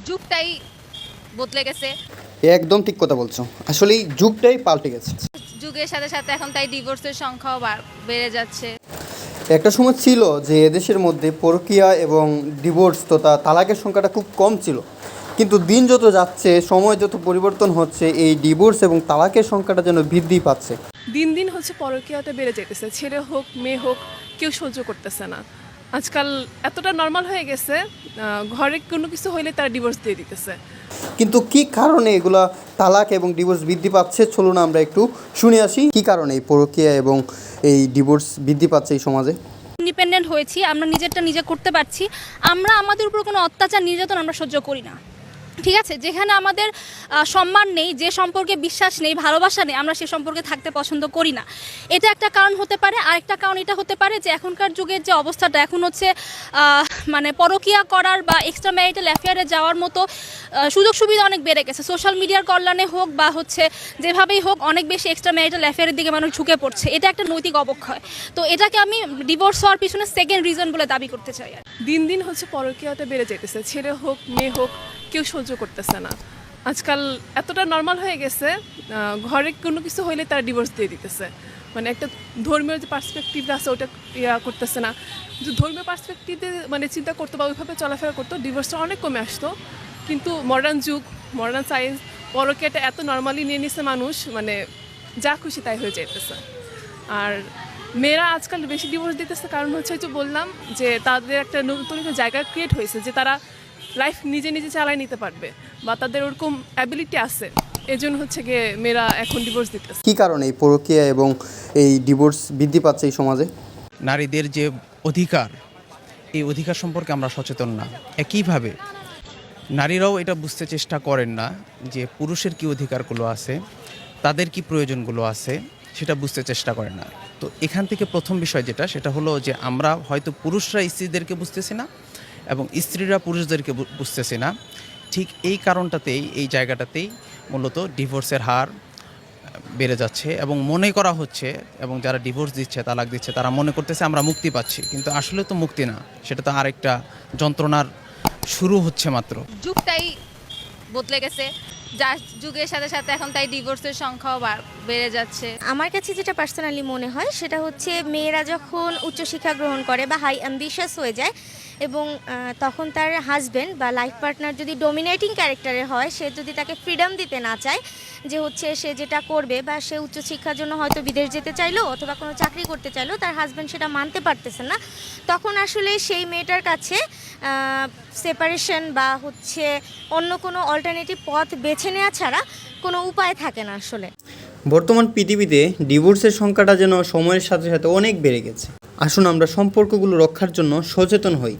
যুগটাই বদলে গেছে। একদম ঠিক কথা বলছো, আসলে এই যুগটাই পাল্টে গেছে। যুগের সাথে সাথে এখন তাই ডিভোর্সের সংখ্যাও বেড়ে যাচ্ছে। একটা সময় ছিল যে এদেশের মধ্যে পরকীয়া এবং ডিভোর্স তথা তালাকের সংখ্যাটা খুব কম ছিল, কিন্তু দিন যত যাচ্ছে, সময় যত পরিবর্তন হচ্ছে, এই ডিভোর্স এবং তালাকের সংখ্যাটা যেন বৃদ্ধি পাচ্ছে। দিন দিন পরকীয়াটা বেড়ে যেতেছে। ছেলে হোক মেয়ে হোক কেউ সহ্য করতেছে না। আজকাল এতটা নর্মাল হয়ে গেছে, ঘরে কোনো কিছু হইলে তারা ডিভোর্স দিয়ে দিতেছে। কিন্তু কি কারণে এগুলা তালাক এবং ডিভোর্স বৃদ্ধি পাচ্ছে, চলুন আমরা একটু শুনে আসি কি কারণে এই পরকীয়া এবং এই ডিভোর্স বৃদ্ধি পাচ্ছে এই সমাজে। ইন্ডিপেন্ডেন্ট হয়েছি, আমরা নিজেরটা নিজে করতে পারছি। আমরা আমাদের উপর কোনো অত্যাচার নির্যাতন আমরা সহ্য করি না, ঠিক আছে। যেখানে আমাদের সম্মান নেই, যে সম্পর্কে বিশ্বাস নেই, ভালোবাসা নেই, আমরা সে সম্পর্কে থাকতে পছন্দ করি না। এটা একটা কারণ হতে পারে। আরেকটা কারণ এটা হতে পারে যে এখনকার যুগের যে অবস্থাটা এখন হচ্ছে, মানে পরকীয়া করার বা এক্সট্রা ম্যারিটাল অ্যাফেয়ারে যাওয়ার মতো সুযোগ সুবিধা অনেক বেড়ে গেছে। সোশ্যাল মিডিয়ার কল্যাণে হোক বা হচ্ছে যেভাবেই হোক, অনেক বেশি এক্সট্রা ম্যারিটাল অ্যাফেয়ারের দিকে মানুষ ঝুঁকে পড়ছে। এটা একটা নৈতিক অবক্ষয়। তো এটাকে আমি ডিভোর্স হওয়ার পিছনে সেকেন্ড রিজন বলে দাবি করতে চাই। দিন দিন পরকীয়াটা বেড়ে যেতেছে। ছেলে হোক মেয়ে হোক কেউ সহ্য করতেছে না। আজকাল এতটা নর্মাল হয়ে গেছে, ঘরে কোনো কিছু হইলে তারা ডিভোর্স দিয়ে দিতেছে। মানে একটা ধর্মীয় যে পার্সপেক্টিভ আছে ওটা করতেছে না। যে ধর্মীয় পার্সপেক্টিভে মানে চিন্তা করতো বা ওইভাবে চলাফেরা করতো, ডিভোর্সটা অনেক কমে আসতো। কিন্তু মডার্ন যুগ, মডার্ন সায়েন্স, পরকীয়াটা এত নর্মালি নিয়ে নিছে মানুষ, মানে যা খুশি তাই হয়ে যাইতেছে। আর মেয়েরা আজকাল বেশি ডিভোর্স দিতেছে, কারণ হচ্ছে যে বললাম যে তাদের একটা নতুন একটা জায়গা ক্রিয়েট হয়েছে যে তারা লাইফ নিজে নিজে চালাই নিতে পারবে বা তাদের ওরকম অ্যাবিলিটি আছে। এজন্য হচ্ছে গিয়ে মেয়েরা এখন ডিভোর্স দিতেছে। কি কারণে এই পরকীয়া এবং এই ডিভোর্স বৃদ্ধি পাচ্ছে এই সমাজে? নারীদের যে অধিকার, এই অধিকার সম্পর্কে আমরা সচেতন না। একইভাবে নারীরাও এটা বুঝতে চেষ্টা করেন না যে পুরুষের কী অধিকারগুলো আছে, তাদের কি প্রয়োজনগুলো আছে, সেটা বুঝতে চেষ্টা করে না। তো এখান থেকে প্রথম বিষয় যেটা, সেটা হলো যে আমরা হয়তো পুরুষরা স্ত্রীদেরকে বুঝতেছি না এবং স্ত্রীরা পুরুষদেরকে বুঝতেছি না। ঠিক এই কারণটাতেই, এই জায়গাটাতেই মূলত ডিভোর্সের হার বেড়ে যাচ্ছে এবং মনে করা হচ্ছে, এবং যারা ডিভোর্স দিচ্ছে, তালাক দিচ্ছে, তারা মনে করতেছে আমরা মুক্তি পাচ্ছি, কিন্তু আসলে তো মুক্তি না, সেটা তো আরেকটা যন্ত্রণার শুরু হচ্ছে মাত্র। যুগটাই বদলে গেছে, যার যুগের সাথে সাথে এখন তাই ডিভোর্সের সংখ্যাও বেড়ে যাচ্ছে। আমার কাছে যেটা পার্সোনালি মনে হয় সেটা হচ্ছে, মেয়েরা যখন উচ্চশিক্ষা গ্রহণ করে বা হাই অ্যাম্বিশাস হয়ে যায় এবং তখন তার হাজব্যান্ড বা লাইফ পার্টনার যদি ডমিনেটিং ক্যারেক্টারের হয়, সে যদি তাকে ফ্রিডম দিতে না চায় যে হচ্ছে সে যেটা করবে, বা সে উচ্চশিক্ষার জন্য হয়তো বিদেশ যেতে চাইলো অথবা কোনো চাকরি করতে চাইলো, তার হাজব্যান্ড সেটা মানতে পারতেছে না, তখন আসলে সেই মেয়েটার কাছে সেপারেশন বা হচ্ছে অন্য কোনো অল্টারনেটিভ পথ বেছে নেওয়া ছাড়া কোনো উপায় থাকে না আসলে। বর্তমান পৃথিবীতে ডিভোর্সের সংখ্যাটা যেন সময়ের সাথে সাথে অনেক বেড়ে গেছে। আসুন আমরা সম্পর্কগুলো রক্ষার জন্য সচেতন হই।